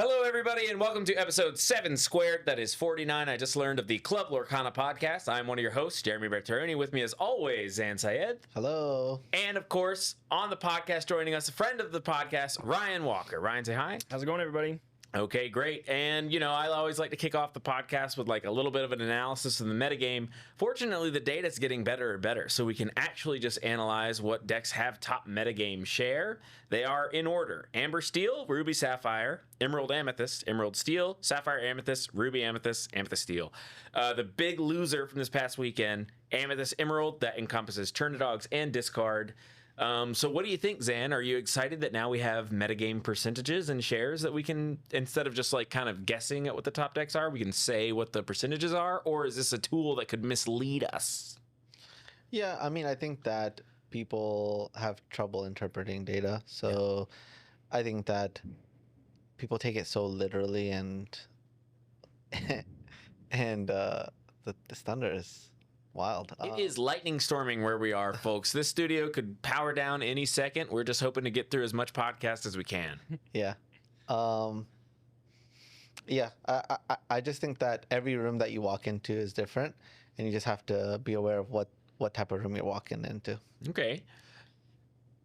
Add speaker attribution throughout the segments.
Speaker 1: Hello, everybody, and welcome to episode 7 squared. That is 49. I just learned of the Club Lorcana podcast. I'm one of your hosts, Jeremy Bertaroni. With me, as always, Syed.
Speaker 2: Hello.
Speaker 1: And, of course, on the podcast, joining us, a friend of the podcast, Ryan Walker. Ryan, say hi.
Speaker 3: How's it going, everybody?
Speaker 1: Okay, great. And, I always like to kick off the podcast with a little bit of an analysis of the metagame. Fortunately, the data's getting better and better, so we can actually just analyze what decks have top metagame share. They are in order: Amber Steel, Ruby Sapphire, Emerald Amethyst, Emerald Steel, Sapphire Amethyst, Ruby Amethyst, Amethyst Steel. The big loser from this past weekend, Amethyst Emerald, that encompasses turn to dogs and discard. So what do you think, Zan? Are you excited that now we have metagame percentages and shares that we can, instead of just kind of guessing at what the top decks are, we can say what the percentages are? Or is this a tool that could mislead us?
Speaker 2: Yeah, I think that people have trouble interpreting data. So I think that people take it so literally, and the thunder is wild.
Speaker 1: It is lightning storming where we are, folks. This studio could power down any second. We're just hoping to get through as much podcast as we can.
Speaker 2: Yeah. I just think that every room that you walk into is different, and you just have to be aware of what type of room you're walking into.
Speaker 1: Okay.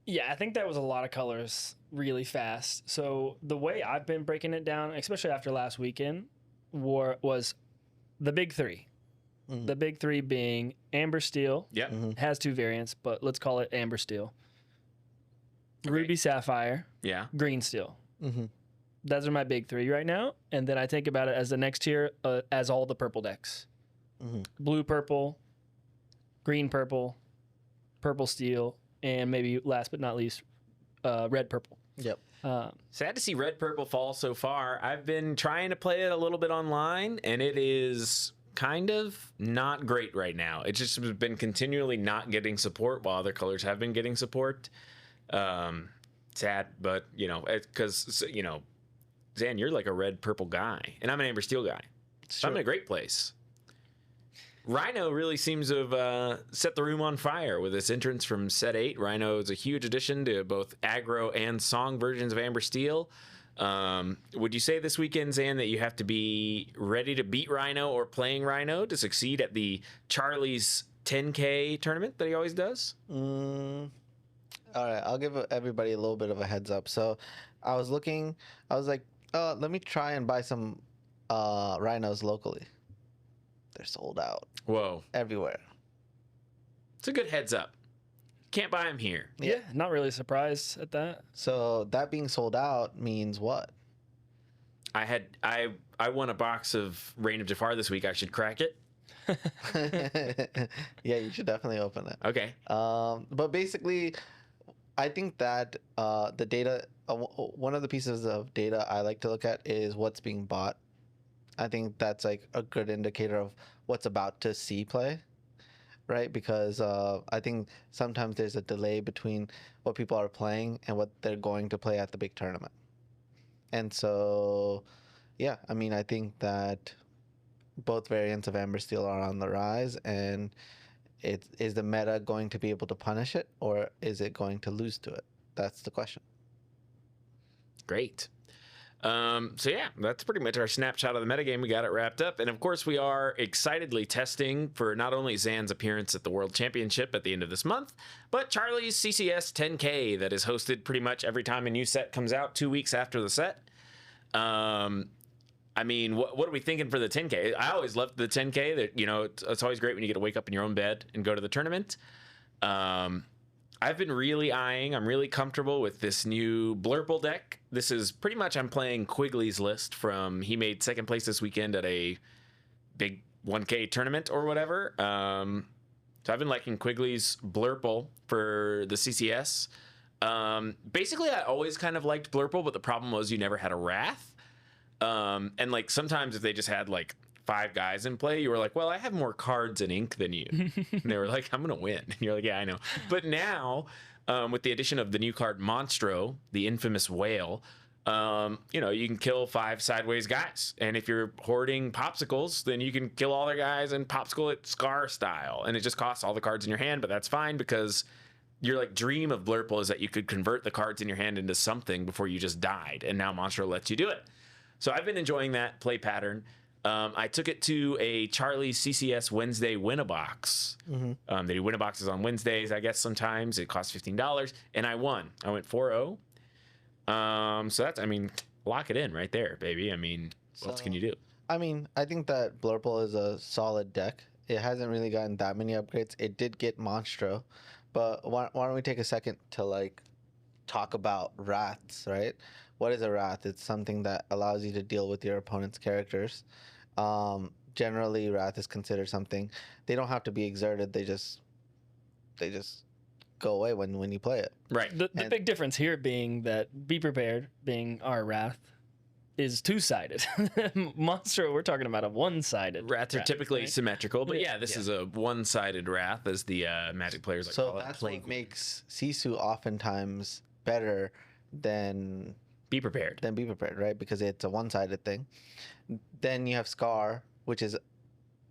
Speaker 3: Yeah, I think that was a lot of colors really fast. So the way I've been breaking it down, especially after last weekend, was the big three. Mm-hmm. The big three being Amber Steel.
Speaker 1: Yeah. Mm-hmm.
Speaker 3: Has two variants, but let's call it Amber Steel.
Speaker 1: Okay.
Speaker 3: Ruby Sapphire.
Speaker 1: Yeah.
Speaker 3: Green Steel.
Speaker 2: Mm-hmm.
Speaker 3: Those are my big three right now. And then I think about it as the next tier as all the purple decks.
Speaker 2: Mm-hmm.
Speaker 3: Blue purple, green purple, purple steel, and maybe last but not least, red purple.
Speaker 2: Yep.
Speaker 1: Sad to see red purple fall so far. I've been trying to play it a little bit online, and it is kind of not great right now. It's just been continually not getting support while other colors have been getting support. Sad, but because Zan, you're like a red purple guy, and I'm an amber steel guy. So I'm in a great place. Rhino really seems to have set the room on fire with its entrance from set 8. Rhino is a huge addition to both aggro and song versions of Amber Steel. Would you say this weekend, Zan, that you have to be ready to beat Rhino or playing Rhino to succeed at the Charlie's 10K tournament that he always does?
Speaker 2: All right, I'll give everybody a little bit of a heads up. So I was like, let me try and buy some Rhinos locally. They're sold out.
Speaker 1: Whoa.
Speaker 2: Everywhere.
Speaker 1: It's a good heads up. Can't buy them here.
Speaker 3: Yeah, not really surprised at that.
Speaker 2: So that being sold out means what?
Speaker 1: I won a box of Reign of Jafar this week. I should crack it.
Speaker 2: Yeah, you should definitely open it.
Speaker 1: Okay.
Speaker 2: But basically, I think that the data, one of the pieces of data I like to look at is what's being bought. I think that's like a good indicator of what's about to see play, right? Because I think sometimes there's a delay between what people are playing and what they're going to play at the big tournament. And so, yeah, I think that both variants of Amber Steel are on the rise, and is the meta going to be able to punish it, or is it going to lose to it? That's the question.
Speaker 1: Great. So yeah, that's pretty much our snapshot of the metagame. We got it wrapped up. And of course, we are excitedly testing for not only Zan's appearance at the World Championship at the end of this month, but Charlie's CCS 10K that is hosted pretty much every time a new set comes out 2 weeks after the set. What are we thinking for the 10K? I always loved the 10K. That it's always great when you get to wake up in your own bed and go to the tournament. I've been really I'm really comfortable with this new Blurple deck. This is pretty much, I'm playing Quigley's list he made second place this weekend at a big 1K tournament or whatever. So I've been liking Quigley's Blurple for the CCS. Basically, I always kind of liked Blurple, but the problem was you never had a Wrath. And sometimes if they just had 5 guys in play, you were like, well, I have more cards and ink than you. And they were like, I'm going to win. And you're like, yeah, I know. But now, with the addition of the new card Monstro, the infamous whale, you can kill 5 sideways guys. And if you're hoarding popsicles, then you can kill all their guys and popsicle it Scar style. And it just costs all the cards in your hand, but that's fine because your dream of Blurple is that you could convert the cards in your hand into something before you just died. And now Monstro lets you do it. So I've been enjoying that play pattern. I took it to a Charlie's CCS Wednesday win-a-box. They do win-a-boxes on Wednesdays, I guess, sometimes. It costs $15, and I won. I went 4-0. So that's, I mean, lock it in right there, baby. I mean, what else can you do?
Speaker 2: I mean, I think that Blurple is a solid deck. It hasn't really gotten that many upgrades. It did get Monstro, but why don't we take a second to like talk about Wraths, right? What is a Wrath? It's something that allows you to deal with your opponent's characters. Generally, Wrath is considered something they don't have to be exerted. They just go away when you play it.
Speaker 1: Right.
Speaker 3: The big difference here being that Be Prepared, being our Wrath, is two-sided. Monstro, we're talking about a one-sided.
Speaker 1: Wraths are typically
Speaker 3: right?
Speaker 1: symmetrical, but yeah, this is a one-sided Wrath, as the Magic players like to call it.
Speaker 2: So that's what makes Sisu oftentimes better than
Speaker 1: Be Prepared.
Speaker 2: Be Prepared, right? Because it's a one-sided thing. Then you have Scar, which is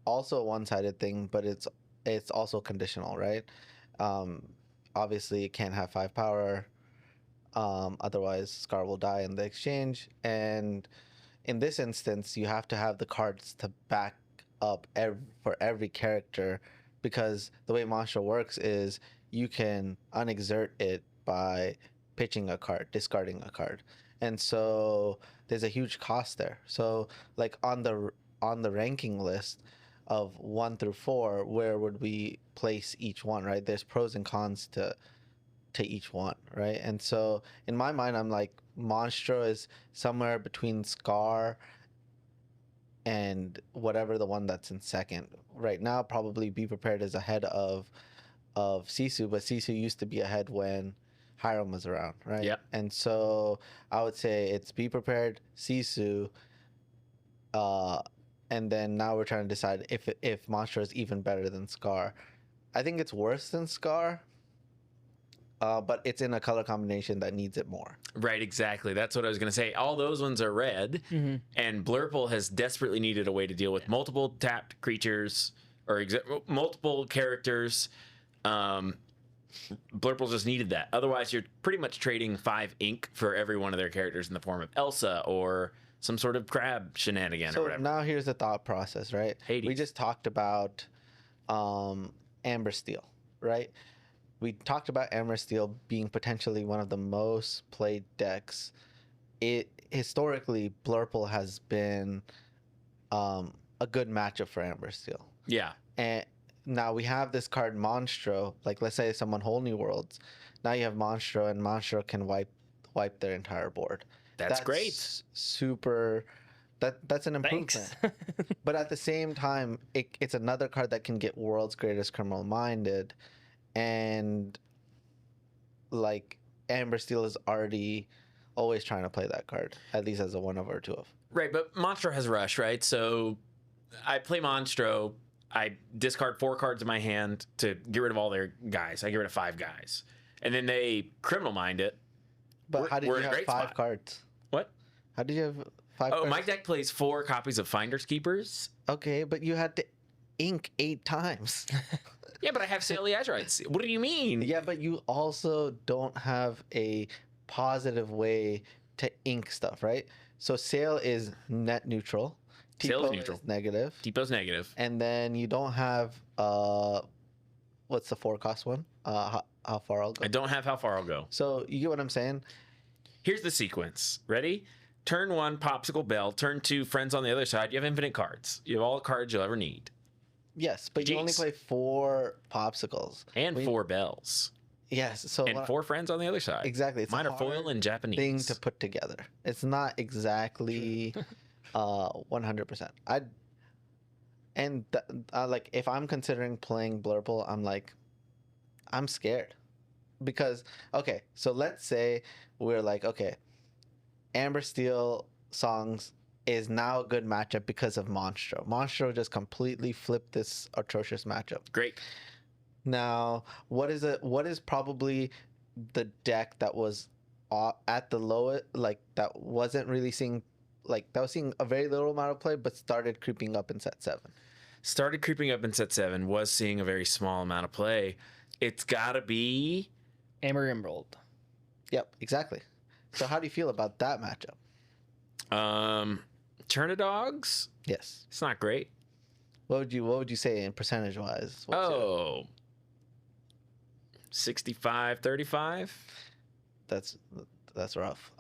Speaker 2: also a one-sided thing, but it's also conditional, right? Obviously, it can't have 5 power. Otherwise, Scar will die in the exchange. And in this instance, you have to have the cards to back up for every character, because the way Monstro works is you can unexert it by pitching a card, discarding a card. And so there's a huge cost there. So like on the ranking list of 1 through 4, where would we place each one, right? There's pros and cons to each one, right? And so in my mind, I'm like, Monstro is somewhere between Scar and whatever the one that's in second. Right now, probably Be Prepared is ahead of Sisu, but Sisu used to be ahead when Hiram was around, right?
Speaker 1: Yeah.
Speaker 2: And so I would say it's Be Prepared, Sisu, and then now we're trying to decide if Monstro is even better than Scar. I think it's worse than Scar. But it's in a color combination that needs it more.
Speaker 1: Right, exactly. That's what I was going to say. All those ones are red, and Blurple has desperately needed a way to deal with multiple tapped creatures or multiple characters. Blurple just needed that. Otherwise, you're pretty much trading 5 ink for every one of their characters in the form of Elsa or some sort of crab shenanigan or whatever.
Speaker 2: So now here's the thought process, right?
Speaker 1: Hades.
Speaker 2: We just talked about Amber Steel, right? We talked about Amber Steel being potentially one of the most played decks. Historically, Blurple has been a good matchup for Amber Steel.
Speaker 1: Yeah.
Speaker 2: And now we have this card Monstro. Like, let's say someone Whole New Worlds. Now you have Monstro, and Monstro can wipe their entire board.
Speaker 1: That's great.
Speaker 2: Super. That's an improvement. But at the same time, it's another card that can get World's Greatest Criminal Minded. And like Amber Steel is already always trying to play that card, at least as a 1 of or 2 of.
Speaker 1: Right, but Monstro has Rush, right? So I play Monstro. I discard 4 cards in my hand to get rid of all their guys. I get rid of 5 guys. And then they Criminal Mind it.
Speaker 2: But how did you have 5 cards?
Speaker 1: What?
Speaker 2: How did you have 5 cards?
Speaker 1: Oh, my deck plays 4 copies of Finders Keepers.
Speaker 2: Okay, but you had to ink 8 times.
Speaker 1: Yeah, but I have Sally Azurites. What do you mean?
Speaker 2: Yeah, but you also don't have a positive way to ink stuff, right? So Sail is net neutral.
Speaker 1: Sail is neutral.
Speaker 2: Negative.
Speaker 1: Depot's negative.
Speaker 2: And then you don't have what's the 4 cost one? How far I'll go.
Speaker 1: I don't have how far I'll go.
Speaker 2: So you get what I'm saying?
Speaker 1: Here's the sequence. Ready? Turn 1, Popsicle Bell. Turn 2, Friends on the other side. You have infinite cards. You have all the cards you'll ever need.
Speaker 2: Yes, but you only play 4 popsicles.
Speaker 1: And 4 bells.
Speaker 2: Yes. So
Speaker 1: and 4 friends on the other side.
Speaker 2: Exactly. It's
Speaker 1: Mine are foil and Japanese.
Speaker 2: Thing to put together. It's not exactly 100%. Like if I'm considering playing Blurple, I'm like, I'm scared. Because, okay, so let's say we're like, okay, Amber Steel songs is now a good matchup because of Monstro. Monstro just completely flipped this atrocious matchup.
Speaker 1: Great.
Speaker 2: Now, what is probably the deck that was at the lowest, like that wasn't really seeing, like that was seeing a very little amount of play, but started creeping up in set 7?
Speaker 1: Started creeping up in set 7, was seeing a very small amount of play. It's gotta be
Speaker 3: Amber Emerald.
Speaker 2: Yep, exactly. So how do you feel about that matchup?
Speaker 1: Turnidogs,
Speaker 2: Yes.
Speaker 1: it's not great.
Speaker 2: What would you say in percentage wise?
Speaker 1: 65-35.
Speaker 2: That's rough.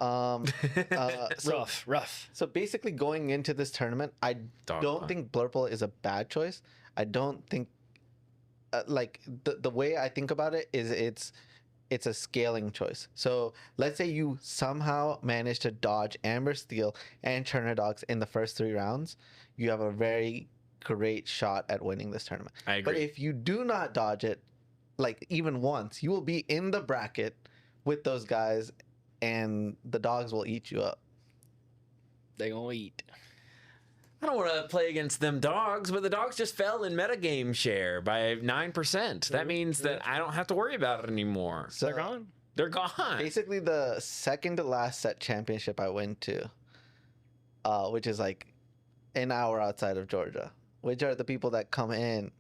Speaker 3: Rough.
Speaker 2: So basically, going into this tournament, I don't think Blurple is a bad choice. I don't think, like the way I think about it is it's a scaling choice. So let's say you somehow manage to dodge Amber Steel and Turnidogs in the first 3 rounds, you have a very great shot at winning this tournament.
Speaker 1: I agree.
Speaker 2: But if you do not dodge it, like even once, you will be in the bracket with those guys, and the dogs will eat you up.
Speaker 3: They gonna eat.
Speaker 1: I don't want to play against them dogs, but the dogs just fell in metagame share by 9%. That means that I don't have to worry about it anymore.
Speaker 2: So
Speaker 3: They're gone.
Speaker 1: They're gone.
Speaker 2: basically, the second to last set championship I went to, which is like an hour outside of Georgia, which are the people that come in.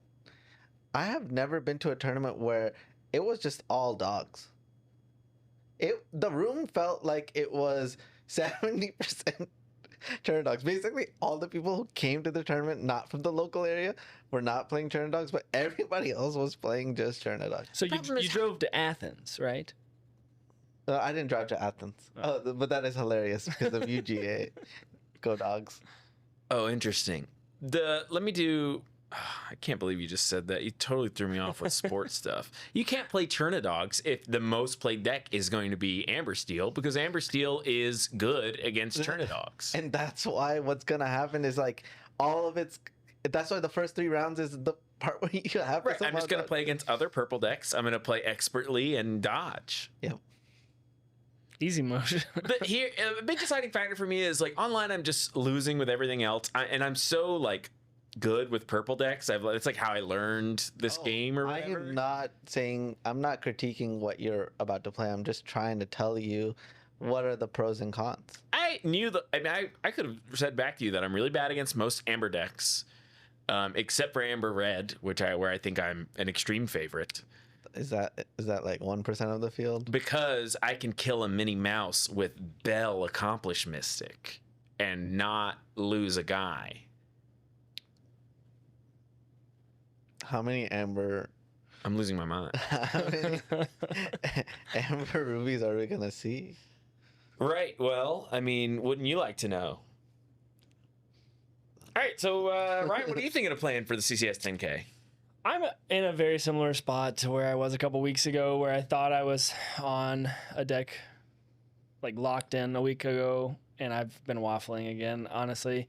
Speaker 2: I have never been to a tournament where it was just all dogs. The room felt like it was 70% Turnidogs. Basically, all the people who came to the tournament, not from the local area, were not playing Turnidogs, but everybody else was playing just Turnidogs.
Speaker 3: So you drove to Athens, right?
Speaker 2: I didn't drive to Athens. Oh, but that is hilarious because of UGA. Go dogs.
Speaker 1: Oh, interesting. Let me do. I can't believe you just said that. You totally threw me off with sports stuff. You can't play Turnidogs if the most played deck is going to be Amber Steel, because Amber Steel is good against Turnidogs.
Speaker 2: And that's why what's going to happen is like all of it's. That's why the first 3 rounds is the part where you have to.
Speaker 1: Right, I'm just going to play against other purple decks. I'm going to play expertly and dodge.
Speaker 2: Yep.
Speaker 3: Easy motion.
Speaker 1: But here, a big deciding factor for me is like online, I'm just losing with everything else. And I'm so like good with purple decks. It's like how I learned this game or whatever.
Speaker 2: I'm not critiquing what you're about to play. I'm just trying to tell you what are the pros and cons.
Speaker 1: I knew I could have said back to you that I'm really bad against most Amber decks, except for Amber Red, where I think I'm an extreme favorite.
Speaker 2: Is that like 1% of the field?
Speaker 1: Because I can kill a Minnie Mouse with Bell Accomplish Mystic and not lose a guy.
Speaker 2: How many Amber?
Speaker 1: I'm losing my mind.
Speaker 2: How many Amber Rubies are we gonna see?
Speaker 1: Right. Well, I mean, wouldn't you like to know? All right. So, Ryan, what are you thinking of playing for the CCS 10K?
Speaker 3: I'm in a very similar spot to where I was a couple weeks ago, where I thought I was on a deck like locked in a week ago, and I've been waffling again, honestly.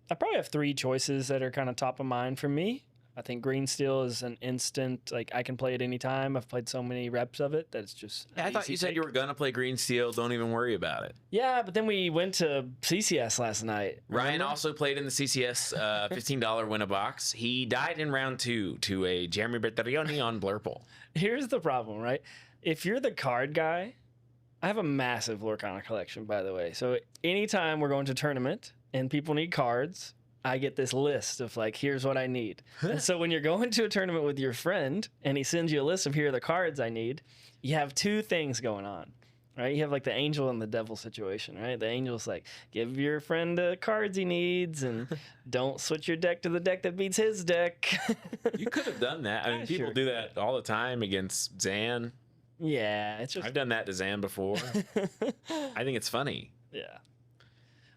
Speaker 3: I probably have 3 choices that are kind of top of mind for me. I think Green Steel is an instant, like I can play it anytime. I've played so many reps of it that it's just.
Speaker 1: I thought you said you were going to play Green Steel. Don't even worry about it.
Speaker 3: Yeah, but then we went to CCS last night.
Speaker 1: Ryan also played in the CCS $15 win a box. He died in round 2 to a Jeremy Bertarioni on Blurple.
Speaker 3: Here's the problem, right? If you're the card guy, I have a massive Lorcana collection, by the way. So anytime we're going to tournament and people need cards, I get this list of like, here's what I need. And so when you're going to a tournament with your friend and he sends you a list of here are the cards I need, you have 2 things going on, right? You have like the angel and the devil situation, right? The angel's like, give your friend the cards he needs and don't switch your deck to the deck that beats his deck.
Speaker 1: You could have done that. I mean, people do that all the time against Zan.
Speaker 3: Yeah, it's just.
Speaker 1: I've done that to Zan before. I think it's funny.
Speaker 3: Yeah.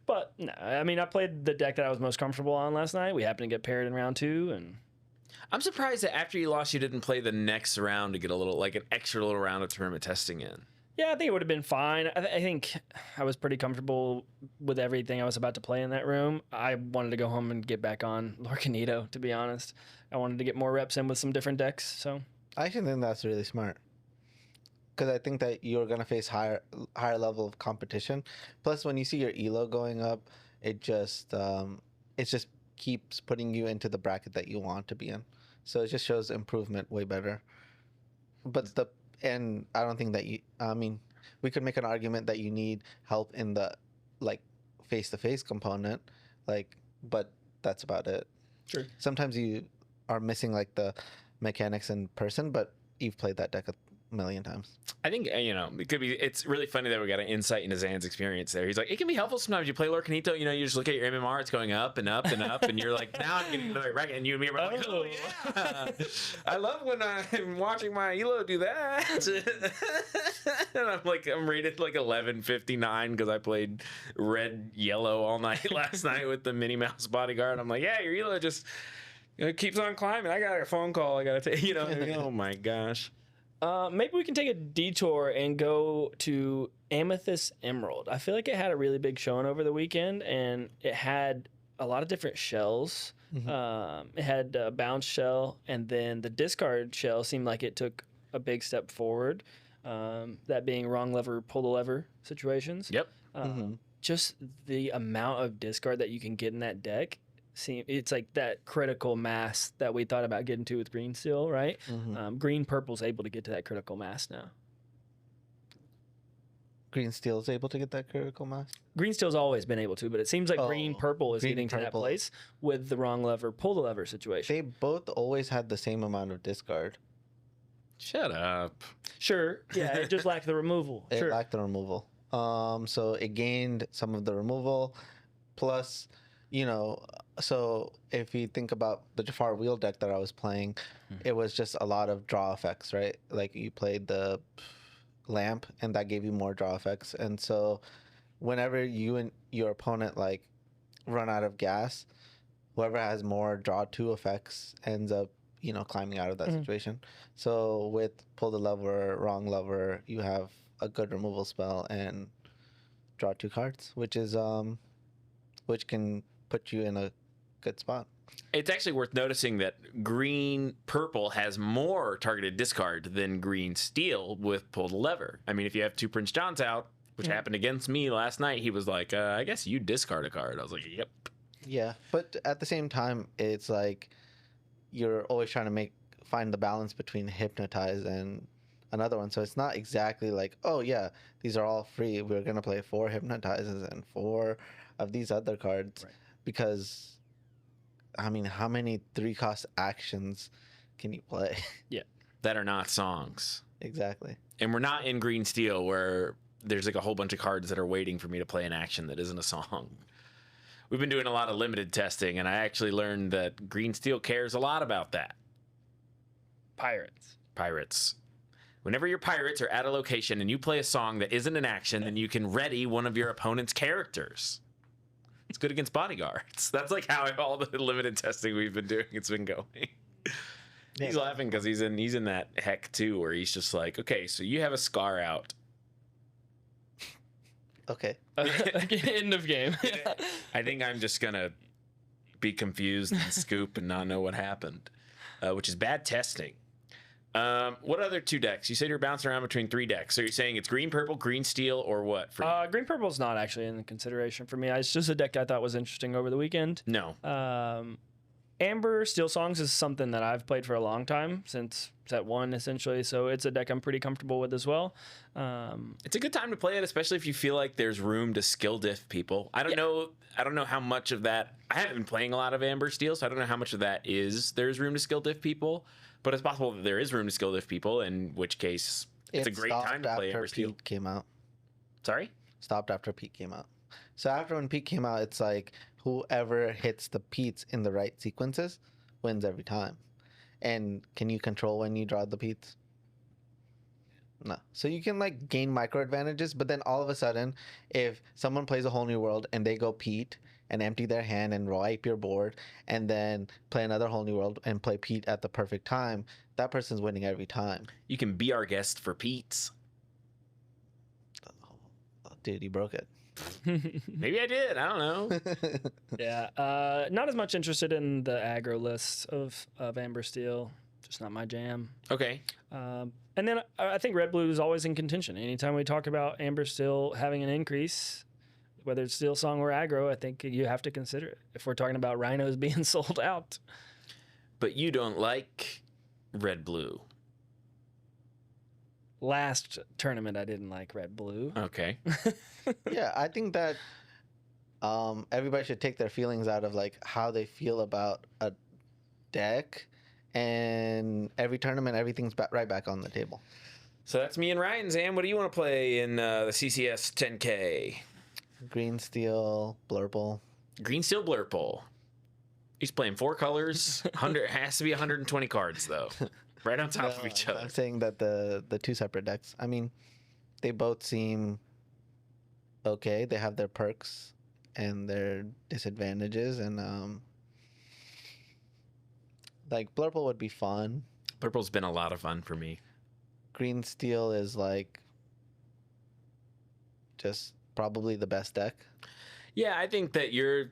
Speaker 3: But no, I mean, I played the deck that I was most comfortable on last night. We happened to get paired in round 2, and
Speaker 1: I'm surprised that after you lost, you didn't play the next round to get a little, like an extra little round of tournament testing in.
Speaker 3: yeah, I think it would have been fine. I think I was pretty comfortable with everything I was about to play in that room. I wanted to go home and get back on Lorcanito, to be honest. I wanted to get more reps in with some different decks. So
Speaker 2: I actually think that's really smart. Because I think that you're gonna face higher level of competition. Plus, when you see your elo going up, it just keeps putting you into the bracket that you want to be in. So it just shows improvement way better. But I don't think that I mean, we could make an argument that you need help in the like face-to-face component, but that's about it.
Speaker 3: Sure.
Speaker 2: Sometimes you are missing like the mechanics in person, but you've played that deck a million times.
Speaker 1: I think, it could be. It's really funny that we got an insight into Zan's experience there. He's like, it can be helpful sometimes. You play Lorcanito, you just look at your MMR, it's going up and up and up, and you're like, now I'm getting another record, and you and me are like, oh yeah, I love when I'm watching my Elo do that. And I'm rated like 1159 because I played red yellow all night last night with the Minnie Mouse bodyguard. I'm like, yeah, your Elo just keeps on climbing. I got a phone call I gotta take. Oh my gosh.
Speaker 3: Maybe we can take a detour and go to Amethyst Emerald. I feel like it had a really big showing over the weekend, and it had a lot of different shells. Mm-hmm. It had a bounce shell, and then the discard shell seemed like it took a big step forward. That being wrong lever, pull the lever situations.
Speaker 1: Yep.
Speaker 3: Just the amount of discard that you can get in that deck. It's like that critical mass that we thought about getting to with green steel, right? Mm-hmm. Green purple's able to get to that critical mass now.
Speaker 2: Green steel is able to get that critical mass.
Speaker 3: Green steel's always been able to, but it seems like green purple is getting to that place with the wrong lever, pull the lever situation.
Speaker 2: They both always had the same amount of discard.
Speaker 1: Shut up.
Speaker 3: Sure. Yeah, it just lacked the removal.
Speaker 2: It lacked the removal. So it gained some of the removal, plus, so if you think about the Jafar wheel deck that I was playing, it was just a lot of draw effects, right? Like you played the lamp, and that gave you more draw effects. And so whenever you and your opponent like run out of gas, whoever has more draw 2 effects ends up, climbing out of that situation. So with pull the lever, wrong lever, you have a good removal spell and draw 2 cards, which which can put you in a good spot.
Speaker 1: It's actually worth noticing that green purple has more targeted discard than green steel with pull the lever. I mean, if you have 2 Prince Johns out, which happened against me last night, he was like, I guess you discard a card. I was like, yep.
Speaker 2: Yeah, but at the same time, it's like you're always trying to find the balance between hypnotize and another one. So it's not exactly like, oh yeah, these are all free, we're gonna play 4 hypnotizes and 4 of these other cards. Right. Because I mean, how many 3-cost actions can you play?
Speaker 3: Yeah,
Speaker 1: that are not songs.
Speaker 2: Exactly.
Speaker 1: And we're not in green steel where there's like a whole bunch of cards that are waiting for me to play an action that isn't a song. We've been doing a lot of limited testing, and I actually learned that green steel cares a lot about that. Pirates. Whenever your pirates are at a location and you play a song that isn't an action, then you can ready one of your opponent's characters. It's good against bodyguards. That's like how all the limited testing we've been doing, it's been going. He's laughing because he's in that heck too, where he's just like, okay, so you have a Scar out.
Speaker 2: Okay.
Speaker 3: End of game.
Speaker 1: I think I'm just gonna be confused and scoop and not know what happened, which is bad testing. What other 2 decks? You said you're bouncing around between 3 decks. So you're saying it's green, purple, green, steel, or what?
Speaker 3: Green, purple is not actually in consideration for me. It's just a deck I thought was interesting over the weekend.
Speaker 1: No.
Speaker 3: Amber Steel Songs is something that I've played for a long time, since set 1 essentially. So it's a deck I'm pretty comfortable with as well.
Speaker 1: It's a good time to play it, especially if you feel like there's room to skill diff people. I don't know how much of that. I haven't been playing a lot of Amber Steel, so I don't know how much of that is there's room to skill diff people. But it's possible that there is room to skill diff people, in which case it's a great time to play Amber Steel.
Speaker 2: Pete came out.
Speaker 1: Sorry?
Speaker 2: Stopped after Pete came out. So after when Pete came out, it's like whoever hits the Petes in the right sequences wins every time. And can you control when you draw the Petes? No. So you can like gain micro advantages, but then all of a sudden, if someone plays a whole new world and they go Pete and empty their hand and wipe your board, and then play another whole new world and play Pete at the perfect time, that person's winning every time.
Speaker 1: You can be our guest for Pete's.
Speaker 2: Oh, dude, you broke it.
Speaker 1: Maybe I did. I don't know.
Speaker 3: Yeah. Not as much interested in the aggro list of Amber Steel. Just not my jam.
Speaker 1: Okay.
Speaker 3: And then I think Red Blue is always in contention. Anytime we talk about Amber Steel having an increase, whether it's Steel Song or aggro, I think you have to consider it if we're talking about rhinos being sold out.
Speaker 1: But you don't like Red Blue.
Speaker 3: Last tournament, I didn't like Red Blue.
Speaker 1: Okay.
Speaker 2: Yeah, I think that everybody should take their feelings out of like how they feel about a deck, and every tournament, everything's right back on the table.
Speaker 1: So that's me and Ryan. Zam, what do you want to play in the CCS 10K?
Speaker 2: Green Steel, Blurple.
Speaker 1: Green Steel Blurple. He's playing 4 colors. 100 has to be 120 cards though, right on top of each other.
Speaker 2: I'm saying that the 2 separate decks. I mean, they both seem okay. They have their perks and their disadvantages, and like Blurple would be fun.
Speaker 1: Blurple's been a lot of fun for me.
Speaker 2: Green Steel is like just probably the best deck.
Speaker 1: Yeah, I think that you're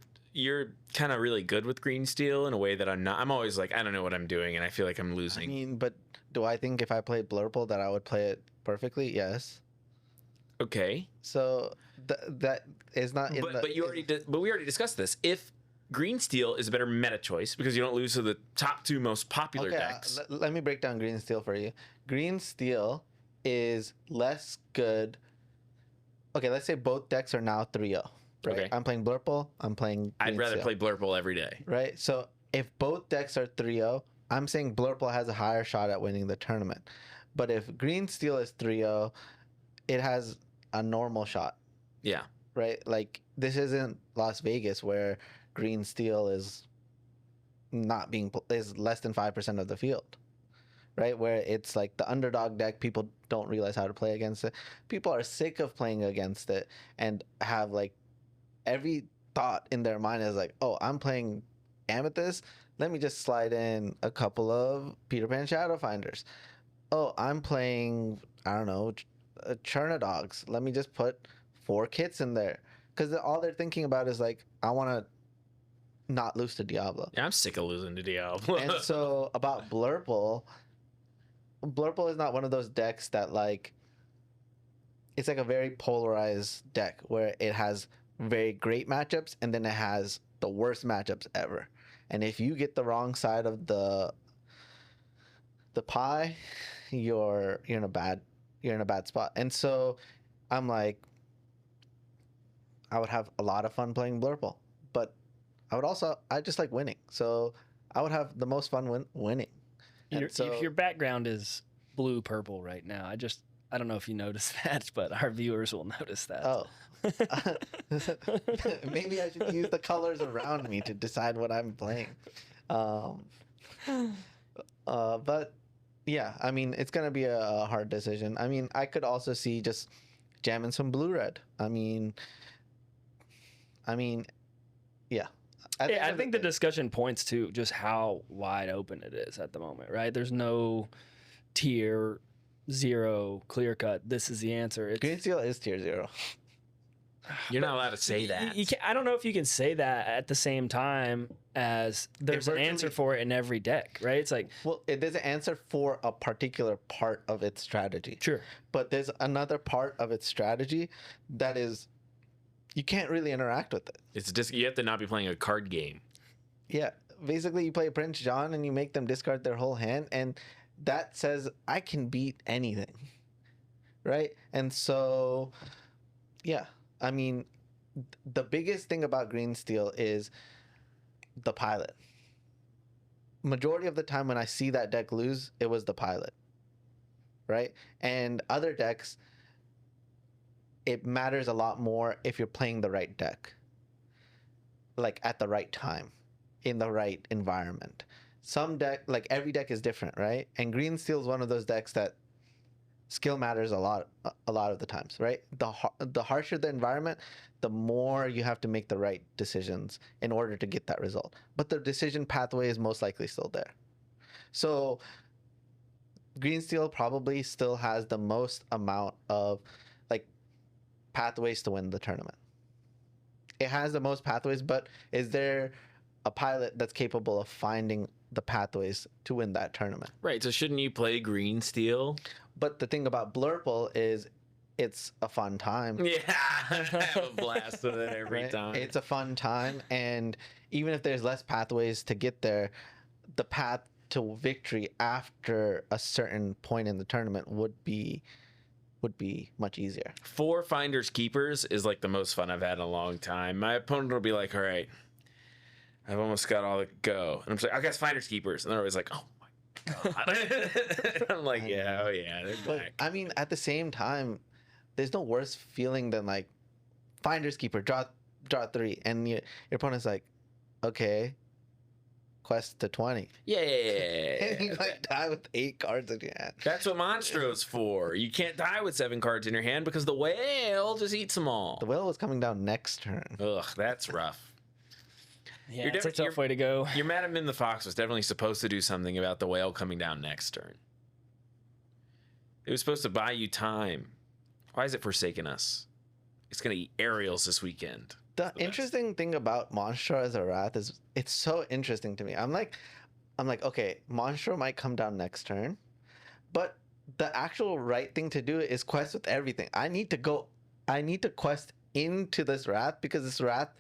Speaker 1: kind of really good with Green Steel in a way that I'm not. I'm always like, I don't know what I'm doing, and I feel like I'm losing.
Speaker 2: I mean, but do I think if I played Blurple that I would play it perfectly? Yes.
Speaker 1: Okay.
Speaker 2: So that is not in
Speaker 1: But we already discussed this. If Green Steel is a better meta choice because you don't lose to the top 2 most popular decks.
Speaker 2: Let me break down Green Steel for you. Green Steel is less good. Okay, let's say both decks are now 3-0. Right?
Speaker 1: Okay.
Speaker 2: I'm playing Blurple. I'm playing Green
Speaker 1: I'd rather
Speaker 2: Steel.
Speaker 1: play Blurple every day.
Speaker 2: Right? So if both decks are 3-0, I'm saying Blurple has a higher shot at winning the tournament. But if Green Steel is 3-0, it has a normal shot.
Speaker 1: Yeah.
Speaker 2: Right? Like, this isn't Las Vegas where Green Steel is less than 5% of the field. Right? Where it's like the underdog deck, people don't realize how to play against it. People are sick of playing against it and have like every thought in their mind is like, oh, I'm playing Amethyst. Let me just slide in a couple of Peter Pan Shadowfinders. Oh, I'm playing, I don't know, Chernadogs. Let me just put 4 kits in there. Because all they're thinking about is like, I want to not lose to Diablo.
Speaker 1: Yeah, I'm sick of losing to Diablo.
Speaker 2: And so about Blurple is not one of those decks that like, it's like a very polarized deck where it has very great matchups and then it has the worst matchups ever. And if you get the wrong side of the pie, you're in a bad spot. And so I'm like, I would have a lot of fun playing Blurple, but I just like winning. So I would have the most fun winning.
Speaker 3: Your background is blue purple right now. I don't know if you noticed that, but our viewers will notice that.
Speaker 2: Oh. Maybe I should use the colors around me to decide what I'm playing. But yeah, I mean, it's going to be a hard decision. I mean, I could also see just jamming some blue-red. I mean, yeah.
Speaker 3: I think the discussion points to just how wide open it is at the moment, right? There's no tier 0 clear cut. This is the answer.
Speaker 2: Green Steel is tier 0.
Speaker 1: You're not allowed to say that.
Speaker 3: I don't know if you can say that at the same time as there's an answer for it in every deck, right? It's like,
Speaker 2: well, there's an answer for a particular part of its strategy.
Speaker 3: Sure.
Speaker 2: But there's another part of its strategy that is, you can't really interact with it.
Speaker 1: It's just you have to not be playing a card game.
Speaker 2: Yeah. Basically, you play Prince John and you make them discard their whole hand, and that says, I can beat anything. Right? And so, yeah. I mean, the biggest thing about Green Steel is the pilot. Majority of the time when I see that deck lose, it was the pilot. Right? And other decks, it matters a lot more if you're playing the right deck. Like at the right time, in the right environment. Some deck, like every deck is different, right? And Green Steel is one of those decks that skill matters a lot of the times, right? The harsher the environment, the more you have to make the right decisions in order to get that result. But the decision pathway is most likely still there. So Green Steel probably still has the most amount of like pathways to win the tournament. It has the most pathways, but is there a pilot that's capable of finding the pathways to win that tournament?
Speaker 1: Right. So shouldn't you play Green Steel?
Speaker 2: But the thing about Blurple is it's a fun time.
Speaker 1: Yeah, I have a blast with it every
Speaker 2: Right?
Speaker 1: time.
Speaker 2: It's a fun time, and even if there's less pathways to get there, the path to victory after a certain point in the tournament would be much easier.
Speaker 1: 4 Finders Keepers is like the most fun I've had in a long time. My opponent will be like, all right, I've almost got all the go. And I'm just like, I got Finders Keepers. And they're always like, oh god. I'm like, yeah, oh yeah, they're
Speaker 2: But
Speaker 1: back.
Speaker 2: I mean, at the same time, there's no worse feeling than like Finders Keeper, draw 3, and your opponent's like, okay, quest to 20.
Speaker 1: Yeah.
Speaker 2: And you like die with 8 cards in your hand.
Speaker 1: That's what Monstro's for. You can't die with 7 cards in your hand because the whale just eats them all.
Speaker 2: The whale was coming down next turn.
Speaker 1: Ugh, that's rough.
Speaker 3: Yeah,
Speaker 1: You're
Speaker 3: it's a
Speaker 1: different-
Speaker 3: tough way to go.
Speaker 1: Your Madam in the Fox was definitely supposed to do something about the whale coming down next turn. It was supposed to buy you time. Why is it forsaking us? It's gonna eat aerials this weekend.
Speaker 2: The
Speaker 1: best.
Speaker 2: interesting thing about Monstro as a Wrath is it's so interesting to me. I'm like, okay, Monstro might come down next turn, but the actual right thing to do is quest with everything. I need to quest into this Wrath because this Wrath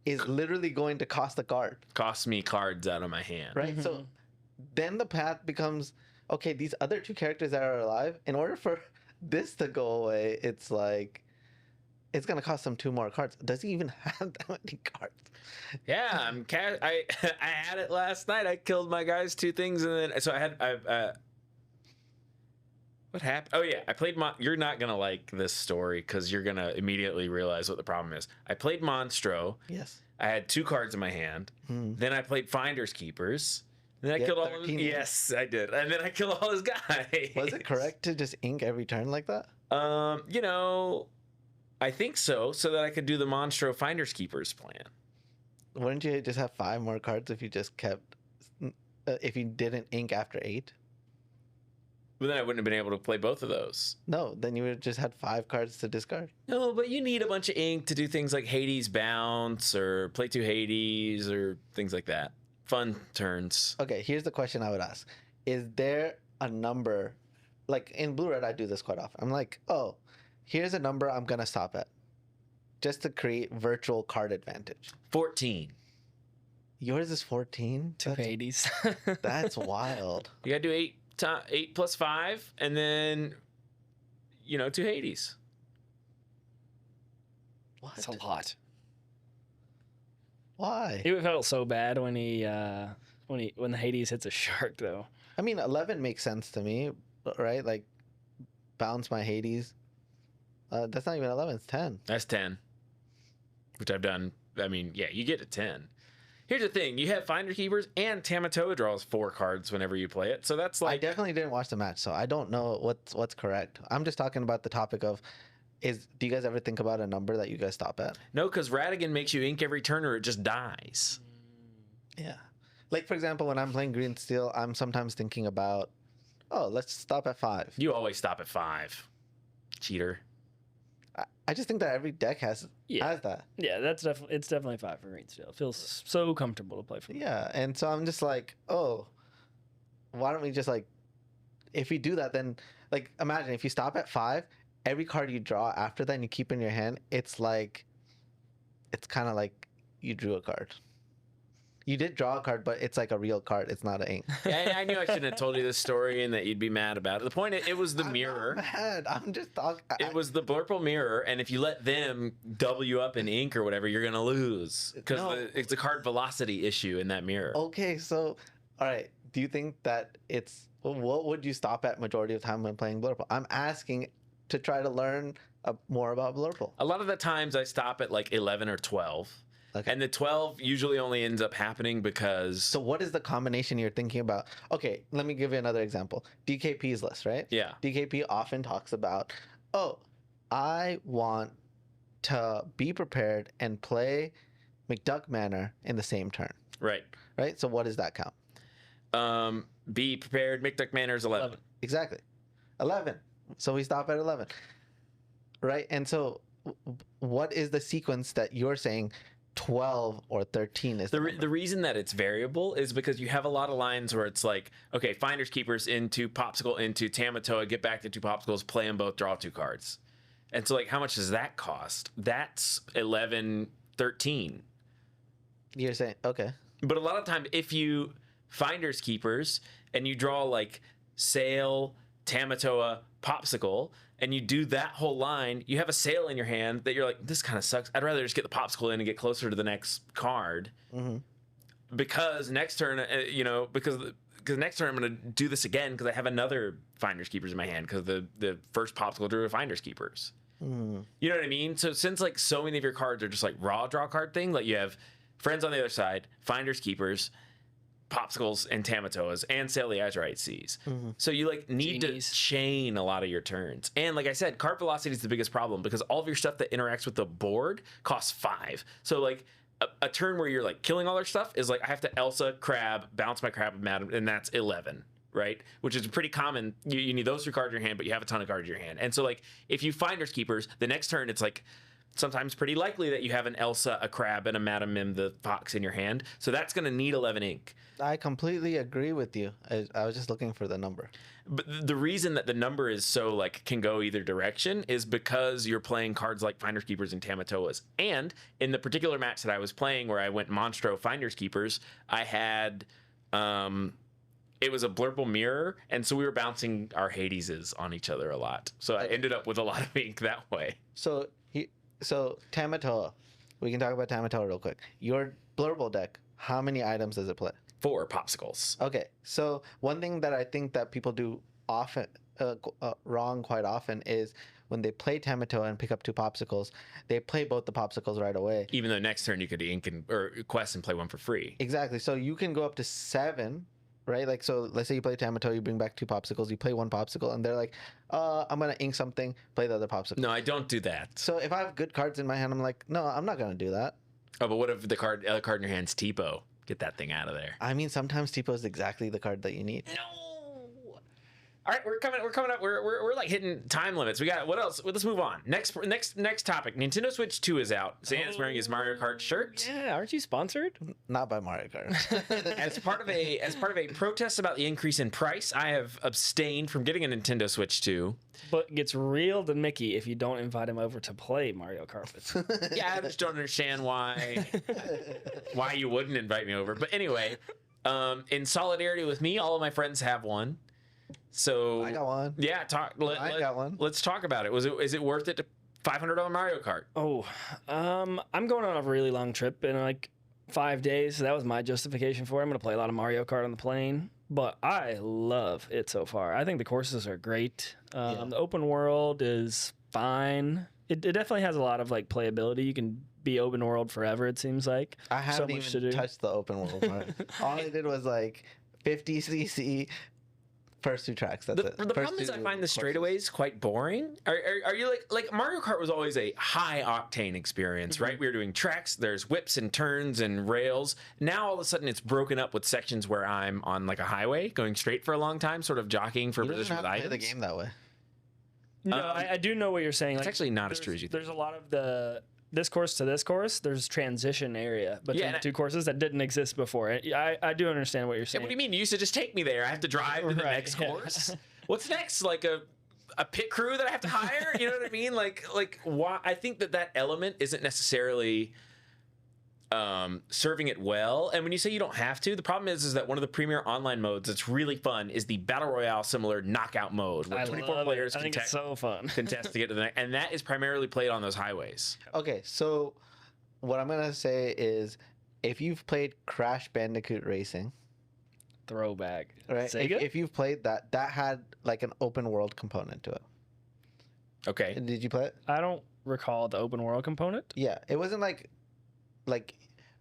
Speaker 2: is literally going to cost a card,
Speaker 1: Costs me cards out of my hand.
Speaker 2: right? So then the path becomes, okay, these other 2 characters that are alive, in order for this to go away, it's like, it's gonna cost him 2 more cards. Does he even have that many cards?
Speaker 1: Yeah, I had it last night. I killed my guys 2 things, and then so what happened? Oh yeah, I played. You're not gonna like this story because you're gonna immediately realize what the problem is. I played Monstro.
Speaker 2: Yes.
Speaker 1: I had 2 cards in my hand. Then I played Finders Keepers. Then I
Speaker 2: Yeah,
Speaker 1: killed all of
Speaker 2: 13.
Speaker 1: Yes, I did. And then I killed all his guys.
Speaker 2: Was it correct to just ink every turn like that?
Speaker 1: You know, I think so that I could do the Monstro Finders Keepers plan.
Speaker 2: Wouldn't you just have 5 more cards if you just kept, if you didn't ink after 8?
Speaker 1: But then I wouldn't have been able to play both of those.
Speaker 2: No, then you would have just had 5 cards to discard.
Speaker 1: No, but you need a bunch of ink to do things like Hades Bounce or play 2 Hades or things like that. Fun turns.
Speaker 2: Okay, here's the question I would ask. Is there a number, like in Blue Red, I do this quite often. I'm like, oh, here's a number I'm going to stop at just to create virtual card advantage.
Speaker 1: 14.
Speaker 2: Yours is 14?
Speaker 3: 2 Hades.
Speaker 2: That's wild.
Speaker 1: You gotta do 8 plus 5, and then 2 Hades.
Speaker 2: What?
Speaker 3: That's a lot.
Speaker 2: Why?
Speaker 3: It felt so bad when when the Hades hits a shark though.
Speaker 2: I mean, 11 makes sense to me, right? Like, bounce my Hades. That's not even 11, it's 10.
Speaker 1: That's 10, which I've done. I mean, yeah, you get to 10. Here's the thing: you have Finder Keepers, and Tamatoa draws 4 cards whenever you play it. So that's
Speaker 2: I
Speaker 1: like
Speaker 2: definitely didn't watch the match, so I don't know what's correct. I'm just talking about the topic of, do you guys ever think about a number that you guys stop at?
Speaker 1: no, because Radigan makes you ink every turn, or it just dies.
Speaker 2: Yeah. Like, for example, when I'm playing Green Steel, I'm sometimes thinking about, oh, let's stop at 5.
Speaker 1: You always stop at 5. Cheater.
Speaker 2: I just think that every deck has that.
Speaker 3: Yeah, it's definitely 5 for Green Steel. It feels so comfortable to play for.
Speaker 2: Yeah, and so I'm just like, oh, why don't we just like, if we do that, then like imagine if you stop at 5, every card you draw after that and you keep in your hand, it's kind of like you drew a card. You did draw a card, but it's like a real card. It's not an ink.
Speaker 1: Yeah, I knew I shouldn't have told you this story and that you'd be mad about it. The point, it was the
Speaker 2: I'm
Speaker 1: mirror.
Speaker 2: not mad. I'm just talking.
Speaker 1: It was the Blurple mirror, and if you let them double you up in ink or whatever, you're gonna lose because
Speaker 2: No.
Speaker 1: it's a card velocity issue in that mirror.
Speaker 2: Okay, so all right. Do you think that what would you stop at majority of the time when playing Blurple? I'm asking to try to learn more about Blurple.
Speaker 1: A lot of the times I stop at like 11 or 12.
Speaker 2: Okay.
Speaker 1: And the 12 usually only ends up happening because
Speaker 2: So what is the combination you're thinking about? Okay, let me give you another example. DKP's list, right?
Speaker 1: yeah.
Speaker 2: DKP often talks about, oh, I want to be prepared and play McDuck Manor in the same turn,
Speaker 1: Right.
Speaker 2: right? So what does that count?
Speaker 1: Be prepared. McDuck Manor's 11.
Speaker 2: Exactly. 11. So we stop at 11, right? And so what is the sequence that you're saying 12 or 13 is
Speaker 1: The
Speaker 2: number?
Speaker 1: reason that it's variable is because you have a lot of lines where it's like, okay, Finders Keepers into Popsicle into Tamatoa, get back to 2 Popsicles, play them both, draw 2 cards. And so, like, how much does that cost? That's 11, 13.
Speaker 2: You're saying, okay.
Speaker 1: But a lot of times, if you Finders Keepers and you draw like Sail, Tamatoa, Popsicle, and you do that whole line, you have a Sail in your hand that you're like, this kind of sucks. I'd rather just get the Popsicle in and get closer to the next card.
Speaker 2: Mhm.
Speaker 1: Because next turn, because because next turn I'm gonna do this again because I have another Finders Keepers in my hand because the first popsicle drew a Finders Keepers. You know what I mean? So since like so many of your cards are just like raw draw card thing, like you have Friends on the other side, Finders Keepers, Popsicles, and Tamatoas, and Sail the Azurite Seas. So you like need
Speaker 3: Genies.
Speaker 1: to chain a lot of your turns. And like I said, card velocity is the biggest problem because all of your stuff that interacts with the board costs 5. So like a turn where you're like killing all their stuff is like I have to Elsa, Crab, bounce my Crab, Madam, and that's 11. Right, which is pretty common. You need those 3 cards in your hand, but you have a ton of cards in your hand. And so, like, if you Finders Keepers, the next turn it's like sometimes pretty likely that you have an Elsa, a Crab, and a Madam Mim the Fox in your hand. So that's going to need 11 ink.
Speaker 2: I completely agree with you. I was just looking for the number.
Speaker 1: But the reason that the number is so like can go either direction is because you're playing cards like Finders Keepers and Tamatoas. And in the particular match that I was playing, where I went Monstro Finders Keepers, I had it was a blurple mirror, and so we were bouncing our Hadeses on each other a lot. So I ended up with a lot of ink that way.
Speaker 2: So Tamatoa, we can talk about Tamatoa real quick. Your Blurble deck, how many items does it play?
Speaker 1: 4 popsicles.
Speaker 2: Okay, so one thing that I think that people do often wrong quite often is when they play Tamatoa and pick up 2 popsicles, they play both the popsicles right away.
Speaker 1: Even though next turn you could ink or quest and play 1 for free.
Speaker 2: Exactly. So you can go up to 7. Right, like so. Let's say you play Tamatoa, you bring back 2 popsicles, you play 1 popsicle, and they're like, "I'm gonna ink something, play the other popsicle."
Speaker 1: No, I don't do that.
Speaker 2: So if I have good cards in my hand, I'm like, "No, I'm not gonna do that."
Speaker 1: Oh, but what if the other card in your hand's Tipo? Get that thing out of there.
Speaker 2: I mean, sometimes Tipo is exactly the card that you need.
Speaker 1: No. All right, we're coming up. We're like hitting time limits. We got what else? Well, let's move on. Next topic. Nintendo Switch 2 is out. Zan's wearing his Mario Kart shirt.
Speaker 3: Yeah, aren't you sponsored?
Speaker 2: Not by Mario Kart.
Speaker 1: As part of a protest about the increase in price, I have abstained from getting a Nintendo Switch 2.
Speaker 3: But gets real to Mickey if you don't invite him over to play Mario Kart with.
Speaker 1: Yeah, I just don't understand why you wouldn't invite me over. But anyway, in solidarity with me, all of my friends have one. So
Speaker 2: I got one.
Speaker 1: Yeah,
Speaker 2: I got one.
Speaker 1: Let's talk about it. Is it worth it to $500 Mario Kart?
Speaker 3: Oh, I'm going on a really long trip in like 5 days. So that was my justification for it. I'm going to play a lot of Mario Kart on the plane. But I love it so far. I think the courses are great. The open world is fine. It definitely has a lot of like playability. You can be open world forever, it seems like.
Speaker 2: I haven't
Speaker 3: much to
Speaker 2: even
Speaker 3: do.
Speaker 2: touched the open world part. All I did was like 50cc. First 2 tracks. That's it.
Speaker 1: The problem is I find the
Speaker 2: courses.
Speaker 1: straightaways quite boring. Are you like Mario Kart was always a high octane experience, right? We were doing tracks, there's whips and turns and rails. Now all of a sudden it's broken up with sections where I'm on like a highway going straight for a long time, sort of jockeying for
Speaker 2: You don't
Speaker 1: position
Speaker 2: have
Speaker 1: with
Speaker 2: to play
Speaker 1: items.
Speaker 2: the game that way.
Speaker 3: No, I do know what you're saying.
Speaker 1: It's actually not as true as you think.
Speaker 3: There's a lot of this course to this course. There's transition area between the 2 courses that didn't exist before. I do understand what you're saying.
Speaker 1: Yeah, what do you mean? You used to just take me there. I have to drive to the next course. What's next? Like a pit crew that I have to hire? You know what I mean? Like why? I think that element isn't necessarily serving it well. And when you say you don't have to, the problem is that one of the premier online modes that's really fun is the battle royale similar knockout mode, where 24 players
Speaker 3: I think it's so fun.
Speaker 1: contest to get to the next, and that is primarily played on those highways.
Speaker 2: Okay, so what I'm gonna say is, if you've played Crash Bandicoot Racing,
Speaker 3: Throwback.
Speaker 2: right?
Speaker 3: Sega?
Speaker 2: If you've played that had like an open world component to it.
Speaker 1: Okay.
Speaker 2: Did you play it?
Speaker 3: I don't recall the open world component.
Speaker 2: Yeah, it wasn't like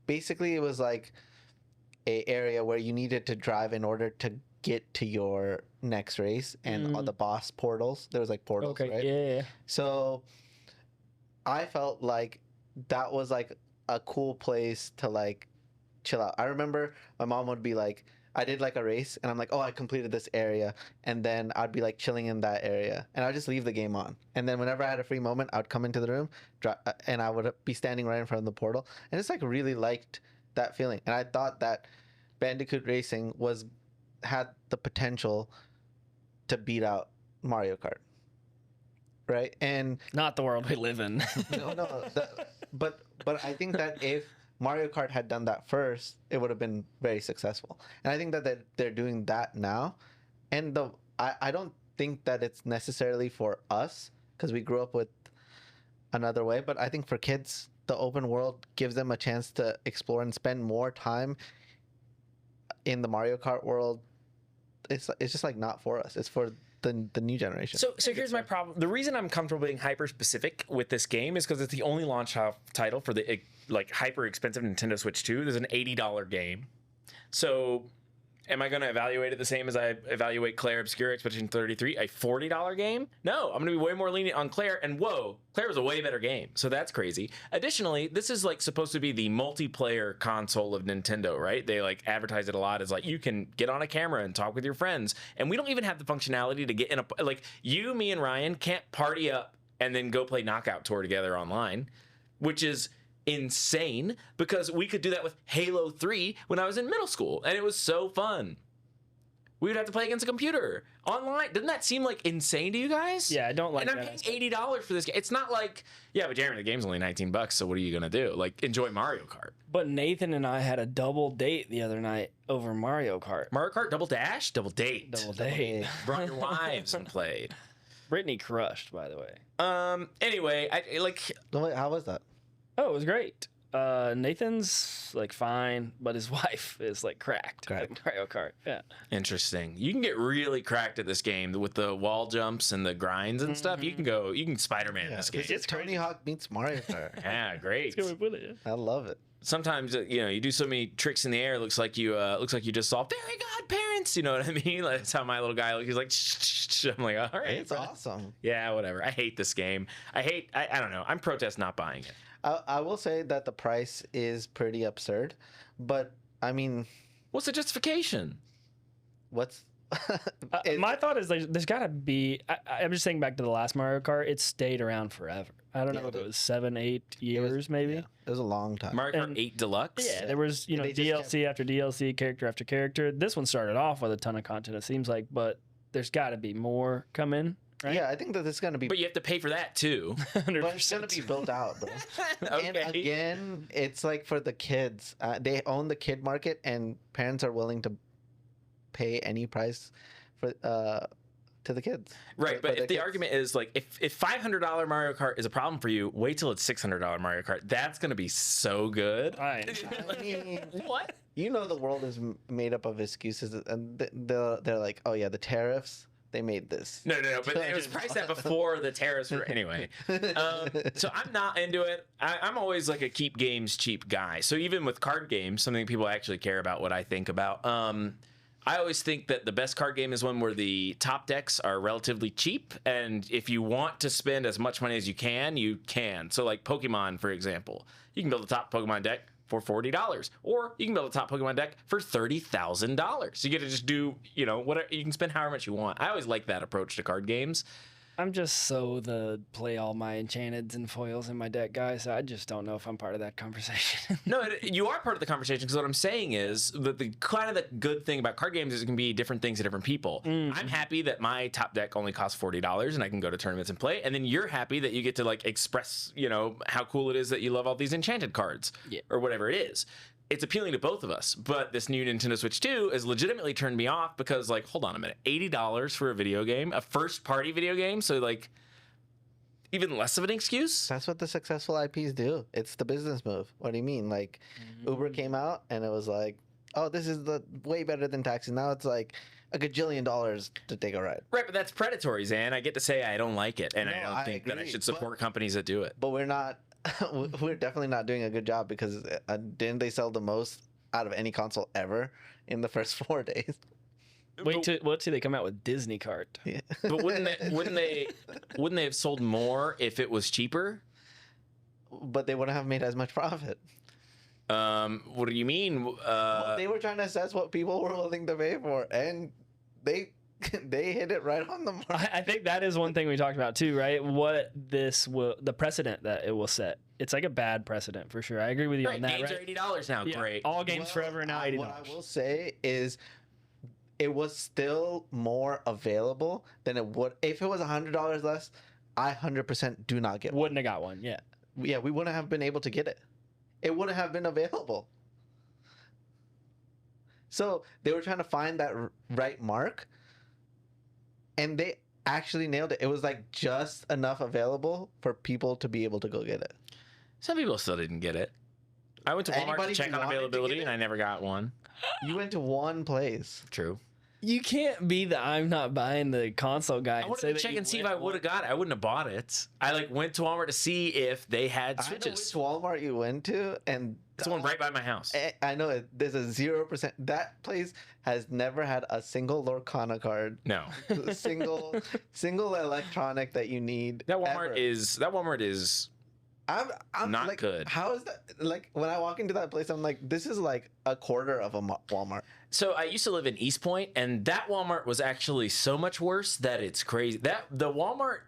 Speaker 2: basically it was like a area where you needed to drive in order to get to your next race, and all the boss portals. There was like portals,
Speaker 3: Okay,
Speaker 2: right?
Speaker 3: yeah.
Speaker 2: So I felt like that was like a cool place to like chill out. I remember my mom would be like, I did like a race and I'm like, oh, I completed this area. And then I'd be like chilling in that area and I'd just leave the game on. And then whenever I had a free moment, I'd come into the room and I would be standing right in front of the portal. And it's like really liked that feeling. And I thought that Bandicoot Racing had the potential to beat out Mario Kart. Right? And
Speaker 3: Not the world we live in.
Speaker 2: but I think that if Mario Kart had done that first, it would have been very successful. And I think that they're doing that now. And I don't think that it's necessarily for us because we grew up with another way. But I think for kids, the open world gives them a chance to explore and spend more time in the Mario Kart world it's just like not for us. It's for the new generation.
Speaker 1: So here's my problem. The reason I'm comfortable being hyper specific with this game is because it's the only launch title for the like hyper expensive Nintendo Switch 2. There's an $80 game. So am I going to evaluate it the same as I evaluate Claire Obscura Expedition 33, a $40 game? No, I'm going to be way more lenient on Claire. And whoa, Claire was a way better game. So that's crazy. Additionally, this is like supposed to be the multiplayer console of Nintendo, right? They like advertise it a lot as like you can get on a camera and talk with your friends. And we don't even have the functionality to get in a, like you, me, and Ryan can't party up and then go play Knockout Tour together online, which is insane because we could do that with Halo 3 when I was in middle school and it was so fun. We would have to play against a computer online. Doesn't that seem like insane to you guys?
Speaker 3: Yeah, I don't like
Speaker 1: that. And I'm paying $80 for this game. It's not like, yeah, but Jeremy, the game's only $19, so what are you gonna do? Like enjoy Mario Kart.
Speaker 3: But Nathan and I had a double date the other night over Mario Kart.
Speaker 1: Mario Kart, double dash, double date.
Speaker 3: Double date.
Speaker 1: Brought your wives and played.
Speaker 3: Brittany crushed, by the way.
Speaker 1: Anyway, I like.
Speaker 2: Wait, how was that?
Speaker 3: Oh, it was great. Nathan's like fine, but his wife is like cracked at Mario Kart. Yeah.
Speaker 1: Interesting. You can get really cracked at this game with the wall jumps and the grinds and stuff. You can Spider-Man this game.
Speaker 2: It's Tony Hawk meets Mario Kart.
Speaker 1: Yeah, great.
Speaker 3: That's good way to put it.
Speaker 2: I love it.
Speaker 1: Sometimes you do so many tricks in the air. Looks like you just saw fairy godparents. You know what I mean? Like, that's how my little guy. He's like, shh. I'm like, all right,
Speaker 2: It's awesome.
Speaker 1: Yeah, whatever. I hate this game. I don't know. I'm protest not buying it.
Speaker 2: I will say that the price is pretty absurd, but I mean,
Speaker 1: what's the justification?
Speaker 2: What's
Speaker 3: my thought is like, there's got to be. I'm just thinking back to the last Mario Kart. It stayed around forever. I don't know if it was 7-8 years, maybe.
Speaker 2: Yeah, it was a long time.
Speaker 1: Mario Kart 8 Deluxe.
Speaker 3: Yeah, there was DLC after DLC, character after character. This one started off with a ton of content. It seems like, but there's got to be more coming. Right?
Speaker 2: Yeah, I think that it's gonna be.
Speaker 1: But you have to pay for that too.
Speaker 3: 100%.
Speaker 2: But it's gonna be built out, bro.
Speaker 1: Okay.
Speaker 2: And again, it's like for the kids. They own the kid market, and parents are willing to pay any price for to the kids.
Speaker 1: Right, but if the argument is like, if $500 Mario Kart is a problem for you, wait till it's $600 Mario Kart. That's gonna be so good.
Speaker 3: Right.
Speaker 2: I mean,
Speaker 1: What?
Speaker 2: You know, the world is made up of excuses, and they're like, oh yeah, the tariffs. They made this.
Speaker 1: No, but it was priced at before the tariffs were anyway. So I'm not into it. I'm always like a keep games cheap guy. So even with card games, something people actually care about what I think about. I always think that the best card game is one where the top decks are relatively cheap, and if you want to spend as much money as you can. So like Pokemon, for example, you can build a top Pokemon deck for $40, or you can build a top Pokemon deck for $30,000. You get to just do, whatever. You can spend however much you want. I always like that approach to card games.
Speaker 3: I'm just so the play all my enchanteds and foils in my deck guy, so I just don't know if I'm part of that conversation.
Speaker 1: No, you are part of the conversation, because what I'm saying is that the kind of the good thing about card games is it can be different things to different people. I'm happy that my top deck only costs $40 and I can go to tournaments and play, and then you're happy that you get to like express, how cool it is that you love all these enchanted cards, or whatever it is. It's appealing to both of us, but this new Nintendo Switch 2 has legitimately turned me off because, like, hold on a minute, $80 for a video game, a first-party video game, so, like, even less of an excuse?
Speaker 2: That's what the successful IPs do. It's the business move. What do you mean? Like, Uber came out, and it was like, oh, this is way better than taxi. Now it's like $1 gajillion to take a ride.
Speaker 1: Right, but that's predatory, Zan. I get to say I don't like it, and I don't think that I should support companies that do it.
Speaker 2: But we're not... we're definitely not doing a good job, because didn't they sell the most out of any console ever in the first 4 days?
Speaker 3: Wait till they come out with Disney Kart.
Speaker 2: Yeah.
Speaker 1: But wouldn't they have sold more if it was cheaper?
Speaker 2: But they wouldn't have made as much profit.
Speaker 1: What do you mean?
Speaker 2: Well, they were trying to assess what people were willing to pay for, and they hit it right on the mark.
Speaker 3: I think that is one thing we talked about too, right? What the precedent that it will set. It's like a bad precedent for sure. I agree with you on that.
Speaker 1: Games
Speaker 3: right?
Speaker 1: are $80 now.
Speaker 3: Yeah,
Speaker 1: Great.
Speaker 3: All games forever and now $80.
Speaker 2: What I will say is, it was still more available than it would if it was $100 less. I 100% do not get one.
Speaker 3: Wouldn't have got one. Yeah.
Speaker 2: Yeah, we wouldn't have been able to get it. It wouldn't have been available. So they were trying to find that right mark, and they actually nailed it. It was like just enough available for people to be able to go get it.
Speaker 1: Some people still didn't get it. I went to Walmart
Speaker 2: Anybody
Speaker 1: to check
Speaker 2: who
Speaker 1: on
Speaker 2: wanted to
Speaker 1: availability,
Speaker 2: get
Speaker 1: and
Speaker 2: it?
Speaker 1: I never got one.
Speaker 2: You went to one place.
Speaker 1: True.
Speaker 3: You can't be the I'm not buying the console guy.
Speaker 1: I wanted to check and see if I would have got it. I wouldn't have bought it. I like went to Walmart to see if they had
Speaker 2: I know which
Speaker 1: Switches.
Speaker 2: Walmart you went to, and
Speaker 1: It's the one right by my house.
Speaker 2: I know there's a 0%. That place has never had a single Lorcana card,
Speaker 1: No.
Speaker 2: single electronic that you need.
Speaker 1: That Walmart
Speaker 2: ever.
Speaker 1: is
Speaker 2: I'm
Speaker 1: not
Speaker 2: like,
Speaker 1: good.
Speaker 2: How is that? Like when I walk into that place, I'm like, this is like a quarter of a Walmart.
Speaker 1: So I used to live in East Point, and that Walmart was actually so much worse that it's crazy. That the Walmart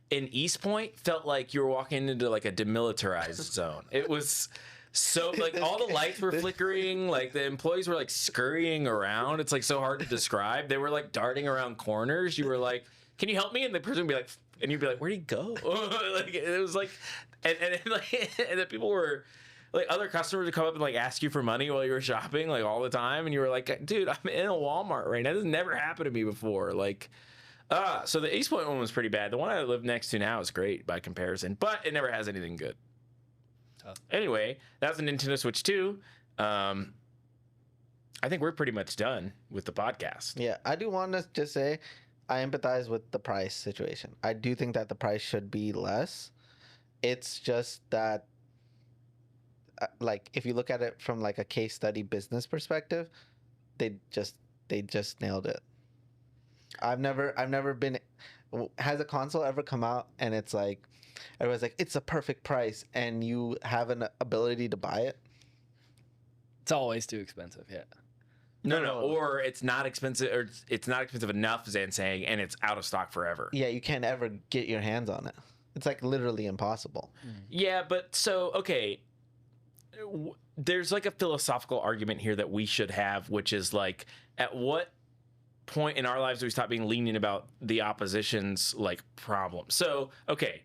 Speaker 1: in East Point felt like you were walking into like a demilitarized zone. It was so like all the lights were flickering, like the employees were like scurrying around. It's like so hard to describe. They were like darting around corners. You were like, "Can you help me?" And the person would be like, and you'd be like, "Where'd he go?" Like it was like, and the people were. Like other customers would come up and like ask you for money while you were shopping, like all the time, and you were like, "Dude, I'm in a Walmart right now. This has never happened to me before." Like, so the East Point one was pretty bad. The one I live next to now is great by comparison, but it never has anything good.
Speaker 3: Tough.
Speaker 1: Anyway, that was a Nintendo Switch 2. I think we're pretty much done with the podcast.
Speaker 2: Yeah, I do want to just say, I empathize with the price situation. I do think that the price should be less. It's just that. Like if you look at it from like a case study business perspective, they just nailed it. I've never been. Has a console ever come out and it's like everyone's like it's a perfect price and you have an ability to buy it?
Speaker 3: It's always too expensive. Yeah.
Speaker 1: No, or it's not expensive, or it's not expensive enough, Zan saying, and it's out of stock forever.
Speaker 2: Yeah, you can't ever get your hands on it. It's like literally impossible.
Speaker 1: Yeah, but so okay. There's like a philosophical argument here that we should have, which is like, at what point in our lives do we stop being lenient about the opposition's like problem? So, okay,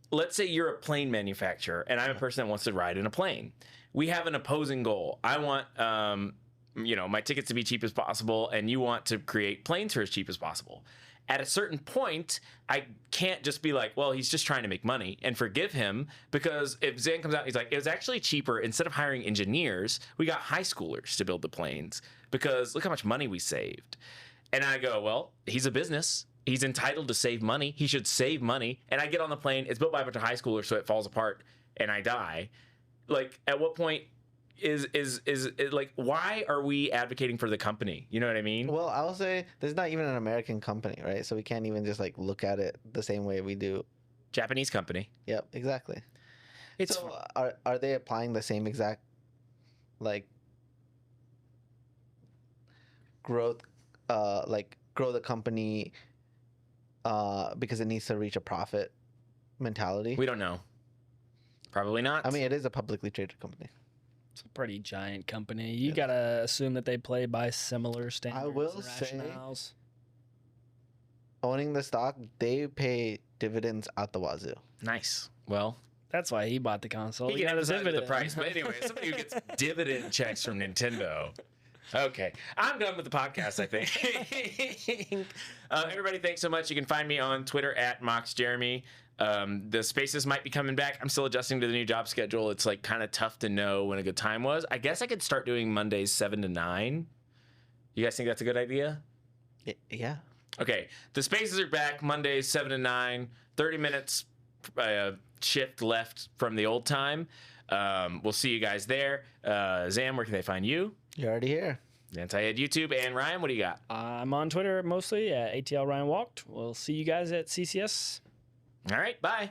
Speaker 1: let's say you're a plane manufacturer and I'm a person that wants to ride in a plane. We have an opposing goal. I want, my tickets to be cheap as possible, and you want to create planes for as cheap as possible. At a certain point, I can't just be like, well, he's just trying to make money and forgive him, because if Zan comes out and he's like, it was actually cheaper, instead of hiring engineers, we got high schoolers to build the planes because look how much money we saved. And I go, well, he's a business. He's entitled to save money. He should save money. And I get on the plane. It's built by a bunch of high schoolers, so it falls apart and I die. Like, at what point is it like, why are we advocating for the company? You know what I mean?
Speaker 2: Well, I will say there's not even an American company, right? So we can't even just like look at it the same way we do.
Speaker 1: Japanese company.
Speaker 2: Yep, exactly.
Speaker 1: It's
Speaker 2: So are they applying the same exact like growth, grow the company because it needs to reach a profit mentality?
Speaker 1: we don't know. Probably not.
Speaker 2: I mean, it is a publicly traded company.
Speaker 3: It's a pretty giant company. You gotta assume that they play by similar standards.
Speaker 2: will
Speaker 3: and
Speaker 2: say-
Speaker 3: rationales.
Speaker 2: Owning the stock, they pay dividends out the wazoo.
Speaker 1: Nice. Well,
Speaker 3: That's why he bought the console.
Speaker 1: he can
Speaker 3: got his
Speaker 1: emphasize with the
Speaker 3: dividend.
Speaker 1: price. But anyway, somebody who gets dividend checks from Nintendo. Okay, I'm done with the podcast, I think. Everybody, thanks so much. You can find me on Twitter at MoxJeremy. The spaces might be coming back. I'm still adjusting to the new job schedule. It's like kind of tough to know when a good time was. I guess I could start doing Mondays 7 to 9. You guys think that's a good idea?
Speaker 2: Yeah.
Speaker 1: Okay, the spaces are back Mondays 7 to 9. 30 minutes shift left from the old time. We'll see you guys there. Zam, where can they find you?
Speaker 2: You're already here.
Speaker 1: Syed YouTube. And Ryan, what do you got?
Speaker 3: I'm on Twitter mostly at ATL Ryan Walked. We'll see you guys at CCS.
Speaker 1: All right, bye.